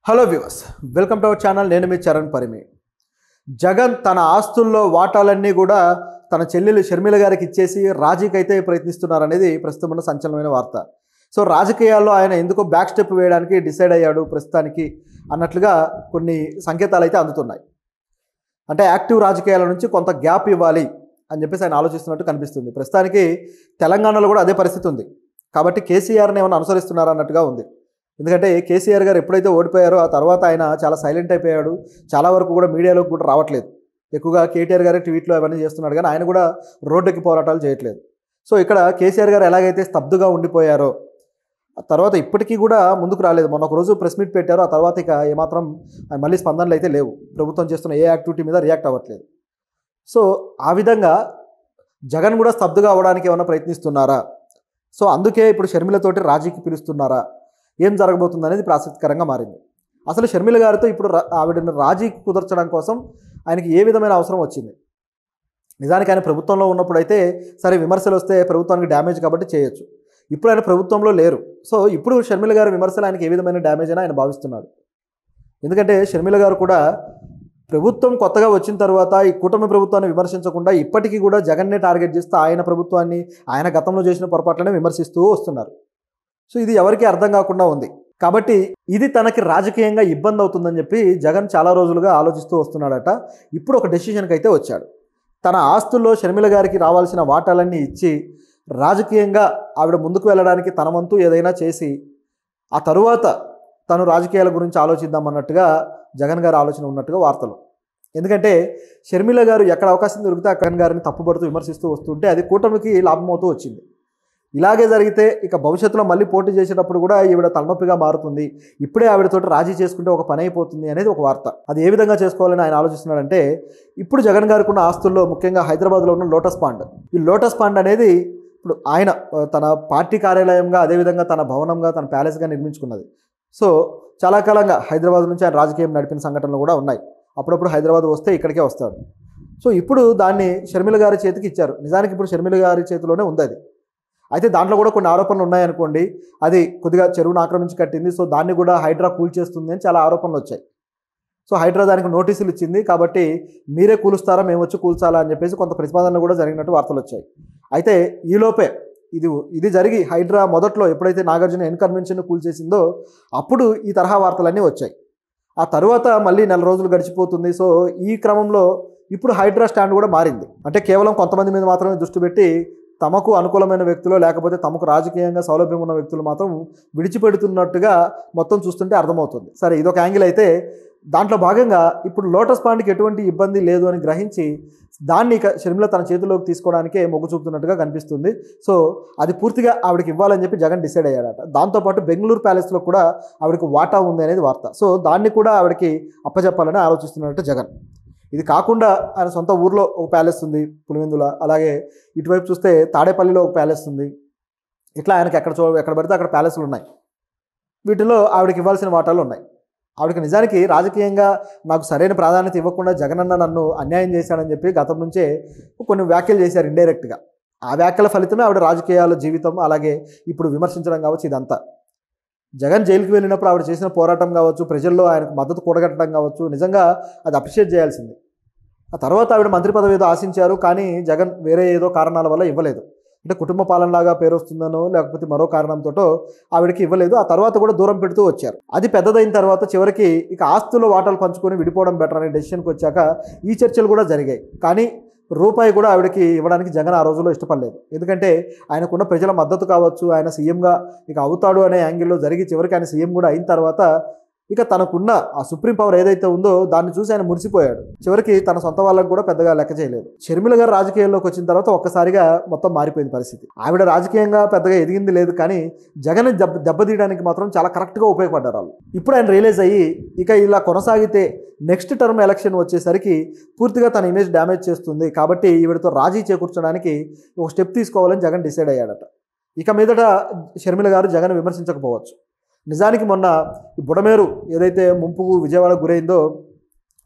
Hello viewers, welcome to our channel. నేను మీ చరణ్ పరిమి. జగన్ తన ఆస్తుల్లో వాటాలన్నీ కూడా తన చెల్లెలు షర్మిల గారికి ఇచ్చేసి రాజీకి అయితే ప్రయత్నిస్తున్నారనేది ప్రస్తుతం ఉన్న సంచలనమైన వార్త. సో రాజకీయాల్లో ఆయన ఎందుకో బ్యాక్ స్టెప్ వేయడానికి డిసైడ్ అయ్యాడు ప్రస్తుతానికి అన్నట్లుగా కొన్ని సంకేతాలు అయితే అందుతున్నాయి. అంటే యాక్టివ్ రాజకీయాల నుంచి కొంత గ్యాప్ ఇవ్వాలి అని చెప్పేసి ఆయన ఆలోచిస్తున్నట్టు కనిపిస్తుంది. ప్రస్తుతానికి తెలంగాణలో కూడా అదే పరిస్థితి ఉంది. కాబట్టి కేసీఆర్ని ఏమైనా అనుసరిస్తున్నారా అన్నట్టుగా ఉంది. ఎందుకంటే కేసీఆర్ గారు ఎప్పుడైతే ఓడిపోయారో ఆ తర్వాత ఆయన చాలా సైలెంట్ అయిపోయాడు. చాలా వరకు కూడా మీడియాలోకి కూడా రావట్లేదు. ఎక్కువగా కేటీఆర్ గారి ట్వీట్లు అవన్నీ చేస్తున్నాడు, కానీ ఆయన కూడా రోడ్డుకి పోరాటాలు చేయట్లేదు. సో ఇక్కడ కేసీఆర్ గారు ఎలాగైతే స్తబ్దుగా ఉండిపోయారో ఆ తర్వాత ఇప్పటికీ కూడా ముందుకు రాలేదు. మొన్న ఒక రోజు ప్రెస్ మీట్ పెట్టారు, ఆ తర్వాత ఇక ఏమాత్రం మళ్ళీ స్పందనలు అయితే లేవు. ప్రభుత్వం చేస్తున్న ఏ యాక్టివిటీ మీద రియాక్ట్ అవ్వట్లేదు. సో ఆ విధంగా జగన్ కూడా స్తబ్దుగా అవ్వడానికి ఏమైనా ప్రయత్నిస్తున్నారా? సో అందుకే ఇప్పుడు షర్మిలతోటి రాజీకి పిలుస్తున్నారా? ఏం జరగబోతుంది అనేది ఇప్పుడు ఆసక్తికరంగా మారింది. అసలు షర్మిల గారితో ఇప్పుడు ఆవిడని రాజీకి కుదర్చడం కోసం ఆయనకి ఏ విధమైన అవసరం వచ్చింది? నిజానికి ఆయన ప్రభుత్వంలో ఉన్నప్పుడు అయితే సరే, విమర్శలు వస్తే ప్రభుత్వానికి డ్యామేజ్ కాబట్టి చేయొచ్చు. ఇప్పుడు ఆయన ప్రభుత్వంలో లేరు. సో ఇప్పుడు షర్మిల గారి విమర్శలు ఆయనకి ఏ విధమైన డ్యామేజ్ అయినా ఆయన భావిస్తున్నాడు. ఎందుకంటే షర్మిల గారు కూడా ప్రభుత్వం కొత్తగా వచ్చిన తర్వాత ఈ కూటమి ప్రభుత్వాన్ని విమర్శించకుండా ఇప్పటికీ కూడా జగన్నే టార్గెట్ చేస్తూ ఆయన ప్రభుత్వాన్ని, ఆయన గతంలో చేసిన పొరపాట్లనే విమర్శిస్తూ వస్తున్నారు. సో ఇది ఎవరికీ అర్థం కాకుండా ఉంది. కాబట్టి ఇది తనకి రాజకీయంగా ఇబ్బంది అవుతుందని చెప్పి జగన్ చాలా రోజులుగా ఆలోచిస్తూ వస్తున్నాడట. ఇప్పుడు ఒక డెసిషన్కి అయితే వచ్చాడు. తన ఆస్తుల్లో షర్మిల గారికి రావాల్సిన వాటాలన్నీ ఇచ్చి రాజకీయంగా ఆవిడ ముందుకు వెళ్ళడానికి తన వంతు ఏదైనా చేసి ఆ తరువాత తను రాజకీయాల గురించి ఆలోచిద్దామన్నట్టుగా జగన్ గారి ఆలోచన ఉన్నట్టుగా వార్తలు. ఎందుకంటే షర్మిల గారు ఎక్కడ అవకాశం దొరికితే అక్కడ జగన్ గారిని తప్పుపడుతూ విమర్శిస్తూ వస్తుంటే అది కూటమికి లాభమవుతూ వచ్చింది. ఇలాగే జరిగితే ఇక భవిష్యత్తులో మళ్ళీ పోటీ చేసేటప్పుడు కూడా ఈవిడ తలనొప్పిగా మారుతుంది. ఇప్పుడే ఆవిడతోటి రాజీ చేసుకుంటే ఒక పని అయిపోతుంది అనేది ఒక వార్త. అది ఏ విధంగా చేసుకోవాలని ఆయన ఆలోచిస్తున్నాడంటే, ఇప్పుడు జగన్ గారికి ఉన్న ఆస్తుల్లో ముఖ్యంగా హైదరాబాద్లో ఉన్న లోటస్ పాండ్, ఈ లోటస్ పాండ్ అనేది ఇప్పుడు ఆయన తన పార్టీ కార్యాలయంగా, అదేవిధంగా తన భవనంగా, తన ప్యాలెస్గా నిర్మించుకున్నది. సో చాలా కాలంగా హైదరాబాద్ నుంచి ఆయన రాజకీయం నడిపిన సంఘటనలు కూడా ఉన్నాయి. అప్పుడప్పుడు హైదరాబాద్ వస్తే ఇక్కడికే వస్తాడు. సో ఇప్పుడు దాన్ని షర్మిల గారి చేతికి ఇచ్చారు. నిజానికి ఇప్పుడు షర్మిల గారి చేతిలోనే ఉంది అది. అయితే దాంట్లో కూడా కొన్ని ఆరోపణలు ఉన్నాయనుకోండి. అది కొద్దిగా చెరువును ఆక్రమించి కట్టింది, సో దాన్ని కూడా హైడ్రా కూల్చేస్తుంది అని చాలా ఆరోపణలు వచ్చాయి. సో హైడ్రా దానికి నోటీసులు ఇచ్చింది, కాబట్టి మీరే కూలుస్తారా, మేము వచ్చి కూల్చాలా అని చెప్పేసి కొంత ప్రతిపాదనలు కూడా జరిగినట్టు వార్తలు వచ్చాయి. అయితే ఈలోపే ఇది జరిగి హైడ్రా మొదట్లో ఎప్పుడైతే నాగార్జున ఎన్కన్వెన్షన్ కూల్చేసిందో అప్పుడు ఈ తరహా వార్తలన్నీ వచ్చాయి. ఆ తర్వాత మళ్ళీ నెల రోజులు గడిచిపోతుంది. సో ఈ క్రమంలో ఇప్పుడు హైడ్రా స్టాండ్ కూడా మారింది. అంటే కేవలం కొంతమంది మీద మాత్రమే దృష్టి పెట్టి తమకు అనుకూలమైన వ్యక్తులు, లేకపోతే తమకు రాజకీయంగా సౌలభ్యం ఉన్న వ్యక్తులు మాత్రం విడిచిపెడుతున్నట్టుగా మొత్తం చూస్తుంటే అర్థమవుతుంది. సరే, ఇదొక యాంగిల్ అయితే దాంట్లో భాగంగా ఇప్పుడు లోటస్ పాండ్కి ఎటువంటి ఇబ్బంది లేదు అని గ్రహించి దాన్ని ఇక షర్మిల తన చేతిలోకి తీసుకోవడానికే మొగ్గు చూపుతున్నట్టుగా కనిపిస్తుంది. సో అది పూర్తిగా ఆవిడకి ఇవ్వాలని చెప్పి జగన్ డిసైడ్ అయ్యాడట. దాంతోపాటు బెంగళూరు ప్యాలెస్లో కూడా ఆవిడకి వాటా ఉంది అనేది వార్త. సో దాన్ని కూడా ఆవిడకి అప్పచెప్పాలని ఆలోచిస్తున్నట్టు జగన్. ఇది కాకుండా ఆయన సొంత ఊర్లో ఒక ప్యాలెస్ ఉంది పులివెందుల, అలాగే ఇటువైపు చూస్తే తాడేపల్లిలో ఒక ప్యాలెస్ ఉంది. ఇట్లా ఆయనకి ఎక్కడ పడితే అక్కడ ప్యాలెస్లు ఉన్నాయి. వీటిలో ఆవిడకి ఇవ్వాల్సిన వాటాలు ఉన్నాయి. ఆవిడకి నిజానికి రాజకీయంగా నాకు సరైన ప్రాధాన్యత ఇవ్వకుండా జగనన్న నన్ను అన్యాయం చేశాడని చెప్పి గతం నుంచే కొన్ని వ్యాఖ్యలు చేశారు ఇండైరెక్ట్గా. ఆ వ్యాఖ్యల ఫలితమే ఆవిడ రాజకీయాల జీవితం, అలాగే ఇప్పుడు విమర్శించడం కావచ్చు, ఇదంతా. జగన్ జైలుకి వెళ్ళినప్పుడు ఆవిడ చేసిన పోరాటం కావచ్చు, ప్రజల్లో ఆయనకు మద్దతు కూడగట్టడం కావచ్చు, నిజంగా అది అప్రిషియేట్ చేయాల్సింది. ఆ తర్వాత ఆవిడ మంత్రి పదవి ఏదో ఆశించారు, కానీ జగన్ వేరే ఏదో కారణాల వల్ల ఇవ్వలేదు. అంటే కుటుంబ పాలనలాగా పేరు వస్తుందనో లేకపోతే మరో కారణంతో ఆవిడకి ఇవ్వలేదు. ఆ తర్వాత కూడా దూరం పెడుతూ వచ్చారు. అది పెద్దదైన తర్వాత చివరికి ఇక ఆస్తుల్లో వాటాలు పంచుకొని విడిపోవడం బెటర్ అనే డెసిషన్కి వచ్చాక ఈ చర్చలు కూడా జరిగాయి. కానీ రూపాయి కూడా ఆవిడకి ఇవ్వడానికి జగన్ ఆ రోజుల్లో ఇష్టపడలేదు. ఎందుకంటే ఆయనకున్న ప్రజల మద్దతు కావచ్చు, ఆయన సీఎంగా ఇక అవుతాడు అనే యాంగిల్లో జరిగి చివరికి ఆయన సీఎం కూడా అయిన తర్వాత ఇక తనకున్న ఆ సుప్రీం పవర్ ఏదైతే ఉందో దాన్ని చూసి ఆయన మురిసిపోయాడు. చివరికి తన సొంత వాళ్ళకు కూడా పెద్దగా లెక్క చేయలేదు. షర్మిల గారు రాజకీయాల్లోకి వచ్చిన తర్వాత ఒక్కసారిగా మొత్తం మారిపోయింది పరిస్థితి. ఆవిడ రాజకీయంగా పెద్దగా ఎదిగింది లేదు, కానీ జగన్ దెబ్బతీయడానికి మాత్రం చాలా కరెక్ట్గా ఉపయోగపడ్డారు వాళ్ళు. ఇప్పుడు ఆయన రియలైజ్ అయ్యి ఇక ఇలా కొనసాగితే నెక్స్ట్ టర్మ్ ఎలక్షన్ వచ్చేసరికి పూర్తిగా తన ఇమేజ్ డ్యామేజ్ చేస్తుంది, కాబట్టి ఈవిడతో రాజీ చేకూర్చడానికి ఒక స్టెప్ తీసుకోవాలని జగన్ డిసైడ్ అయ్యాడట. ఇక మీదట షర్మిల గారు జగన్ విమర్శించకపోవచ్చు. నిజానికి మొన్న ఈ బుడమేరు ఏదైతే ముంపుకు విజయవాడ గురైందో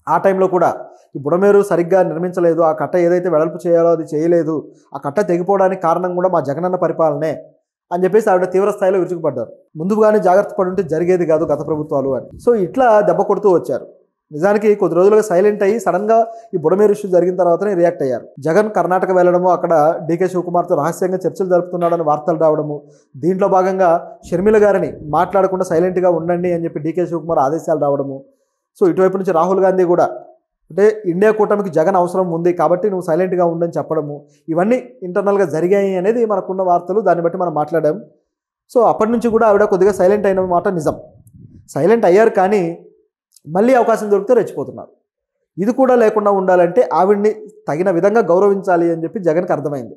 ఆ టైంలో కూడా ఈ బుడమేరు సరిగ్గా నిర్మించలేదు, ఆ కట్ట ఏదైతే వెడల్పు చేయాలో అది చేయలేదు, ఆ కట్ట తెగిపోవడానికి కారణం కూడా మా జగనన్న పరిపాలనే అని చెప్పేసి ఆవిడ తీవ్ర స్థాయిలో విరుచుకుపడ్డారు. ముందుగానే జాగ్రత్త పడి ఉంటే జరిగేది కాదు గత ప్రభుత్వాలు అని. సో ఇట్లా దెబ్బ కొడుతూ వచ్చారు. నిజానికి కొద్ది రోజులుగా సైలెంట్ అయ్యి సడన్గా ఈ బుడమేరు ఇష్యూ జరిగిన తర్వాతనే రియాక్ట్ అయ్యారు. జగన్ కర్ణాటక వెళ్ళడము, అక్కడ డీకే శివకుమార్తో రహస్యంగా చర్చలు జరుపుతున్నాడని వార్తలు రావడము, దీంట్లో భాగంగా షర్మిల గారిని మాట్లాడకుండా సైలెంట్గా ఉండండి అని చెప్పి డీకే శివకుమార్ ఆదేశాలు రావడము. సో ఇటువైపు నుంచి రాహుల్ గాంధీ కూడా అంటే ఇండియా కూటమికి జగన్ అవసరం ఉంది కాబట్టి నువ్వు సైలెంట్గా ఉండని చెప్పడము, ఇవన్నీ ఇంటర్నల్గా జరిగాయి అనేది మనకున్న వార్తలు. దాన్ని బట్టి మనం మాట్లాడాం. సో అప్పటి నుంచి కూడా ఆవిడ కొద్దిగా సైలెంట్ అయిన మాట నిజం. సైలెంట్ అయ్యారు కానీ మళ్ళీ అవకాశం దొరికితే రెచ్చిపోతున్నారు. ఇది కూడా లేకుండా ఉండాలంటే ఆవిడ్ని తగిన విధంగా గౌరవించాలి అని చెప్పి జగన్కి అర్థమైంది.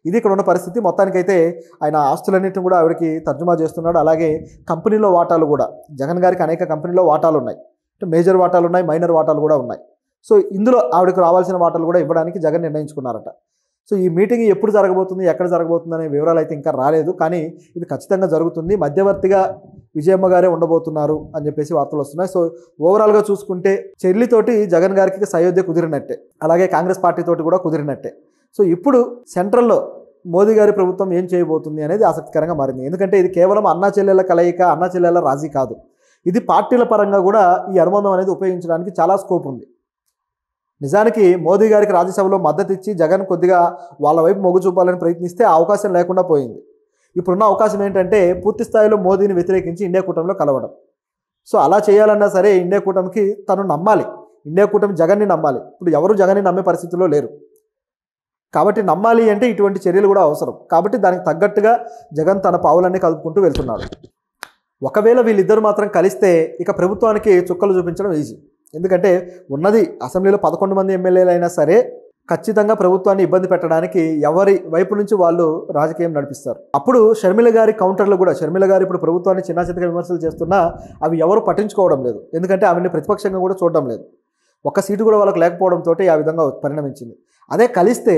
ఇది ఇక్కడ ఉన్న పరిస్థితి. మొత్తానికైతే ఆయన ఆస్తులన్నింటిని కూడా ఆవిడకి తర్జుమా చేస్తున్నాడు. అలాగే కంపెనీలో వాటాలు కూడా, జగన్ గారికి అనేక కంపెనీలో వాటాలు ఉన్నాయి. అంటే మేజర్ వాటాలు ఉన్నాయి, మైనర్ వాటాలు కూడా ఉన్నాయి. సో ఇందులో ఆవిడకు రావాల్సిన వాటాలు కూడా ఇవ్వడానికి జగన్ నిర్ణయించుకున్నారట. సో ఈ మీటింగ్ ఎప్పుడు జరగబోతుంది, ఎక్కడ జరగబోతుంది అనే వివరాలు అయితే ఇంకా రాలేదు. కానీ ఇది ఖచ్చితంగా జరుగుతుంది. మధ్యవర్తిగా విజయమ్మ గారే ఉండబోతున్నారు అని చెప్పేసి వార్తలు వస్తున్నాయి. సో ఓవరాల్గా చూసుకుంటే చెల్లితోటి జగన్ గారికి సయోధ్య కుదిరినట్టే, అలాగే కాంగ్రెస్ పార్టీతోటి కూడా కుదిరినట్టే. సో ఇప్పుడు సెంట్రల్లో మోదీ గారి ప్రభుత్వం ఏం చేయబోతుంది అనేది ఆసక్తికరంగా మారింది. ఎందుకంటే ఇది కేవలం అన్నా చెల్లెల కలయిక, అన్నా చెల్లెల రాజీ కాదు. ఇది పార్టీల పరంగా కూడా ఈ అనుబంధం అనేది ఉపయోగించడానికి చాలా స్కోప్ ఉంది. నిజానికి మోదీ గారికి రాజ్యసభలో మద్దతు ఇచ్చి జగన్ కొద్దిగా వాళ్ళ వైపు మొగ్గు చూపాలని ప్రయత్నిస్తే ఆ అవకాశం లేకుండా పోయింది. ఇప్పుడున్న అవకాశం ఏంటంటే పూర్తి స్థాయిలో మోదీని వ్యతిరేకించి ఇండియా కూటమిలో కలవడం. సో అలా చేయాలన్నా సరే ఇండియా కూటమికి తను నమ్మాలి, ఇండియా కూటమి జగన్ని నమ్మాలి. ఇప్పుడు ఎవరు జగన్ని నమ్మే పరిస్థితిలో లేరు కాబట్టి నమ్మాలి అంటే ఇటువంటి చర్యలు కూడా అవసరం. కాబట్టి దానికి తగ్గట్టుగా జగన్ తన పావులన్నీ కలుపుకుంటూ వెళ్తున్నాడు. ఒకవేళ వీళ్ళిద్దరు మాత్రం కలిస్తే ఇక ప్రభుత్వానికి చుక్కలు చూపించడం ఈజీ. ఎందుకంటే ఉన్నది అసెంబ్లీలో 11 మంది ఎమ్మెల్యేలు అయినా సరే ఖచ్చితంగా ప్రభుత్వాన్ని ఇబ్బంది పెట్టడానికి ఎవరి వైపు నుంచి వాళ్ళు రాజకీయం నడిపిస్తారు. అప్పుడు షర్మిల గారి కౌంటర్లు కూడా, షర్మిల గారు ఇప్పుడు ప్రభుత్వాన్ని చిన్నచితగా విమర్శలు చేస్తున్నా అవి ఎవరు పట్టించుకోవడం లేదు. ఎందుకంటే ఆవిడ్ని ప్రతిపక్షంగా కూడా చూడడం లేదు. ఒక్క సీటు కూడా వాళ్ళకి లేకపోవడంతో ఆ విధంగా పరిణమించింది. అదే కలిస్తే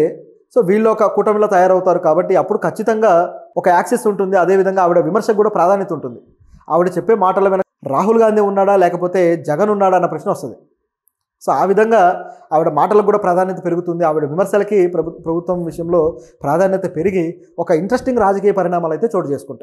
సో వీళ్ళు ఒక కూటమిలో తయారవుతారు కాబట్టి అప్పుడు ఖచ్చితంగా ఒక యాక్సెస్ ఉంటుంది. అదేవిధంగా ఆవిడ విమర్శకు కూడా ప్రాధాన్యత ఉంటుంది. ఆవిడ చెప్పే మాటల వెనక రాహుల్ గాంధీ ఉన్నాడా లేకపోతే జగన్ ఉన్నాడా అన్న ప్రశ్న వస్తుంది. సో ఆ విధంగా ఆవిడ మాటలకు కూడా ప్రాధాన్యత పెరుగుతుంది. ఆవిడ విమర్శలకి ప్రభుత్వం విషయంలో ప్రాధాన్యత పెరిగి ఒక ఇంట్రెస్టింగ్ రాజకీయ పరిణామాలు అయితే చోటు చేసుకుంటాయి.